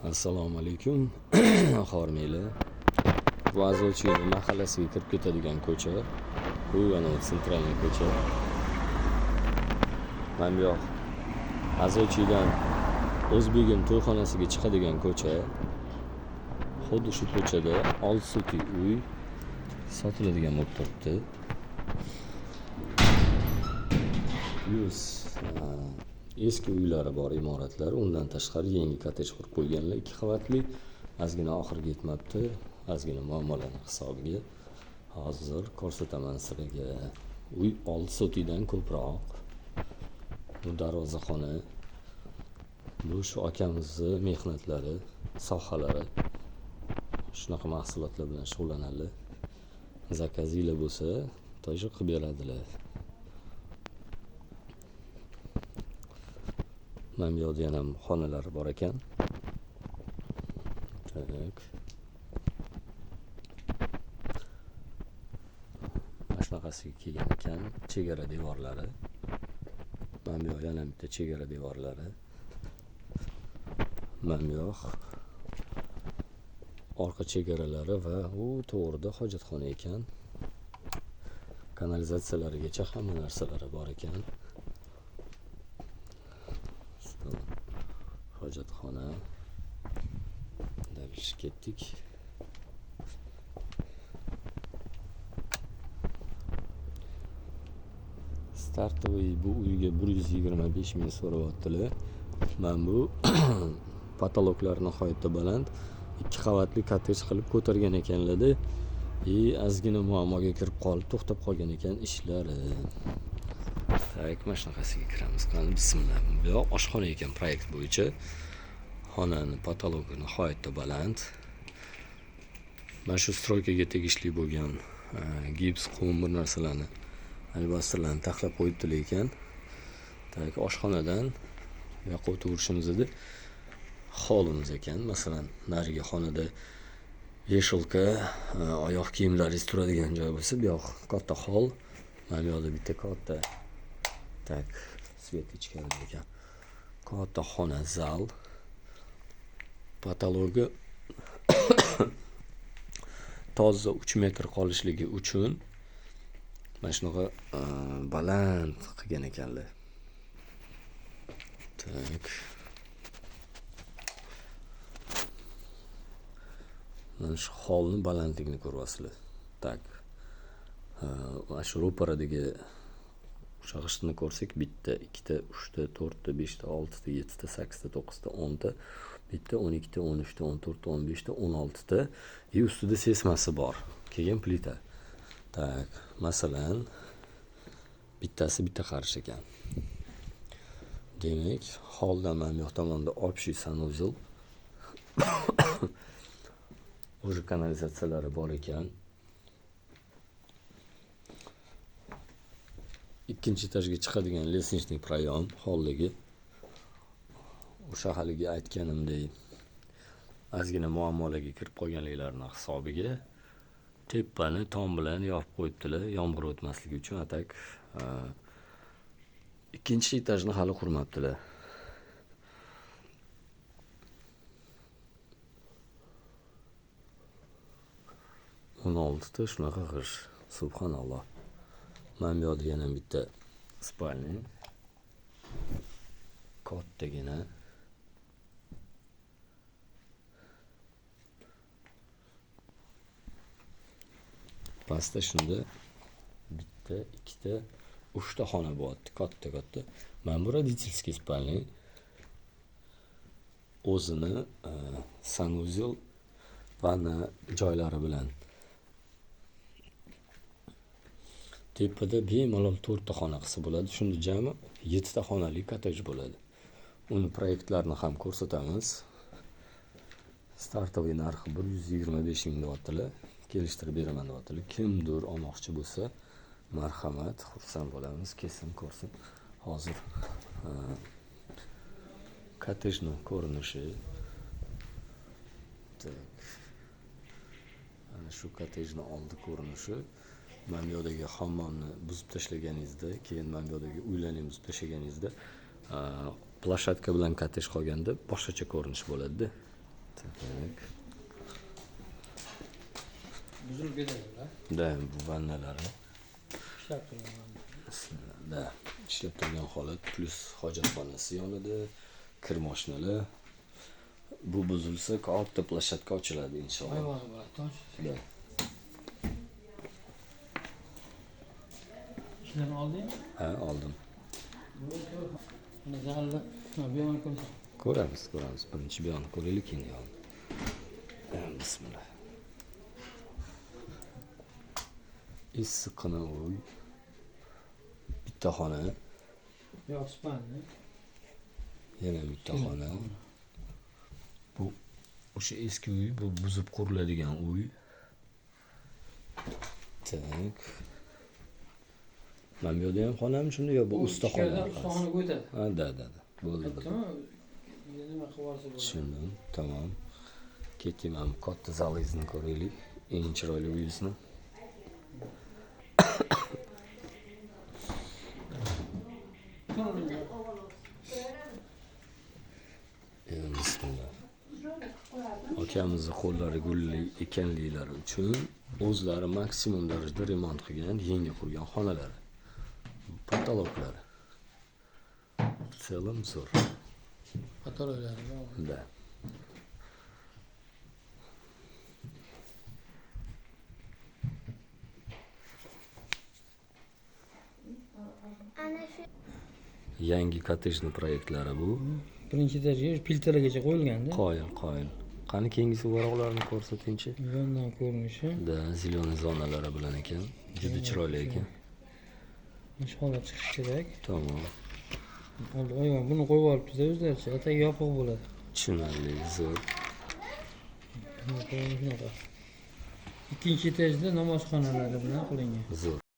Assalomu alaykum. Hormanglar. Bu Azovchining mahallasiga kirib ketadigan ko'cha. Bu ana sentralniy ko'cha. Mana bu yoq Azovchidan O'zbegim to'yxonasiga chiqadigan ko'cha. Xuddi shu ko'chada 6 sotik uy sotiladigan bo'lib turibdi. Plus eski uylari bor, imoratlar. Undan tashqari yangi kottej qurib qo'yganlar, 2 qavatli. Ozgina oxiriga yetmabdi. Ozgina muammolarning hisobiga hozir ko'rsataman sizlarga. Uy 6 sotikdan ko'proq. Bu darvozaxona. Bu shu akamizning mehnatlari, sohalari. Shunaqa mahsulotlar bilan shug'ullanadi. Zakazinglar bo'lsa, to'g'ri qilib beradilar. Mana bu yerda ham xonalar bor ekan. Tak. Mana shunaqasiga kelgan ekan, chegara devorlari. Mana bu yoq yana bitta chegara devorlari. Mana bu yoq orqa chegaralari va u to'g'rida hojatxona ekan. Kanalizatsiyalarigacha hamma narsalari bor ekan. Hojatxona. Dalish ketdik. Startoviy bu uyga 125 ming so'rayaptilar. Men bu patologlar nihoyatda baland. 2 qavatli kottej qilib ko'targan ekanlar-da. Ozgina muammoga kirib qolib, to'xtab qolgan ekan ishlari. Tak, mana shunaqasiga kiramiz. Qani bismillah. Bu yoq oshxona ekan proyekt bo'yicha. Xonani patologi nihoyatda baland. Mana shu stroykaga tegishli bo'lgan gips, qum bir narsalarni albastalarni taxlab qo'yibdilar ekan. Tak, oshxonadan yoqqa o'tib edi. Holimiz ekan. Masalan, nariga xonada yeshilka, oyoq kiyimlaringiz turadigan joy bo'lsa, bu yoq katta hol. Mana bu yoqda bitta katta tak svet ichkarida ekan. Katta xona, zal. Patologi toza 3 metr qolishligi uchun mana shunaqa baland qilgan ekanlar. Tak. Mana shu holni balandligini ko'ryapsizlar. Tak. Mana shu ro'paradagi o'sha g'ishtni ko'rsak, 1 ta, 2 ta, 3 ta, 4 ta, 5 ta, 6 ta, 7 ta, 8 ta, 9 ta, 10 ta, 1 ta, 12 ta, 13 ta, 14 ta, 15 ta, 16 ta. Ustida sesmasi bor. Keyin plita. Tak, masalan, bittasi bitta qarish ekan. Demak, holdan mana bu yoq tomonda общий sanuzel. O'sha kanalizatsiyalari bor ekan. Ikkinchi etajga chiqadigan lesnichniy proyom holligi. O'sha haligi aytganimdek, ozgina muammolarga kirib qolganliklarining hisobiga tepani tom bilan yopib qo'yibdilar, yomg'ir o'tmasligi uchun. Atak ikkinchi etajni hali qurmabdilar. o'n oltita shunaqa g'ish. Subhanalloh. Mana bu yerda yana bitta spalni. Kattagina. Pastda shunda bitta, ikkita, 3 ta xona bo'lyapti, katta. Mana bu родительский spalni. O'zini sanuzel vanna joylari bilan. Tepada bemalol 4 ta xona qilsa bo'ladi. Shunda jami 7 ta xonali kottej bo'ladi. Uni proyektlarini ham ko'rsatamiz. Startoviy narxi 125 ming deyaptilar. Kelishtirib beraman deyaptilar. Kimdir olmoqchi bo'lsa, marhamat, xursand bo'lamiz. Kelsin, ko'rsin. Hozir kottejning ko'rinishi. Ana shu kottejning oldi ko'rinishi. Mana bu yerdagi hammomni buzib tashlaganingizda, keyin mana bu yerdagi uylarni buzib tashlaganingizda, plashatka bilan kottej qolganda boshqacha ko'rinish bo'ladi-da. Tak. Buzilib ketadilar. Da, bu vannalari. Ishlab turgan. Da, ishlab turgan holat plus hojatxonasi yonida, kir moshinalar. Bu buzilsa, katta plashatka ochiladi inshaalloh. Ayvoni bor, toj. Da. Ishlarni oldingmi? Ha, oldim. Mana zalda, bu yomon ko'rsa. Ko'ramiz. Birinchi bu yoqni ko'raylik, keyin bu yoqni. Bismillah. Issiqqina uy. Bitta xona, Yo'q, spalni. yana bitta xona. Bu o'sha eski uy, bu buzib quriladigan uy. Tak. Mana bu yerda ham xonami shunda yo bu ustaxona? Ustaxonaga o'tadi. Ha, da. Bo'ldi. Bittami? Nima qilib olsa bo'ladi. Tushundim. Tamam. Keting, ham katta zalingizni ko'raylik. Eng chiroyli uyingizni. Bismillah. Akamizni qo'llari gulli ekanliklari uchun o'zlari maksimum darajada remont qilgan, yangi qurgan xonalari. Patologlari. В целом zo'r. Patologlari bor. Da. Yangi kottejni proyektlari bu. Birinchi etajga filtrlargacha qo'yilganda. Qoyil. Qani keyingisi varoqlarni ko'rsatingchi? Yondan ko'rinishi. Da, ziloniy zonalari bilan ekan. Juda chiroyli ekan. Inshaalloh chiqishi kerak. Tamam. Oldi ayvon buni qo'yib olibdi o'zlaricha. Atay yopiq bo'ladi. Tushunarli, zo'r. Shunaqa. Ikkinchi etajda namozxonalari bilan qilingan. Zo'r.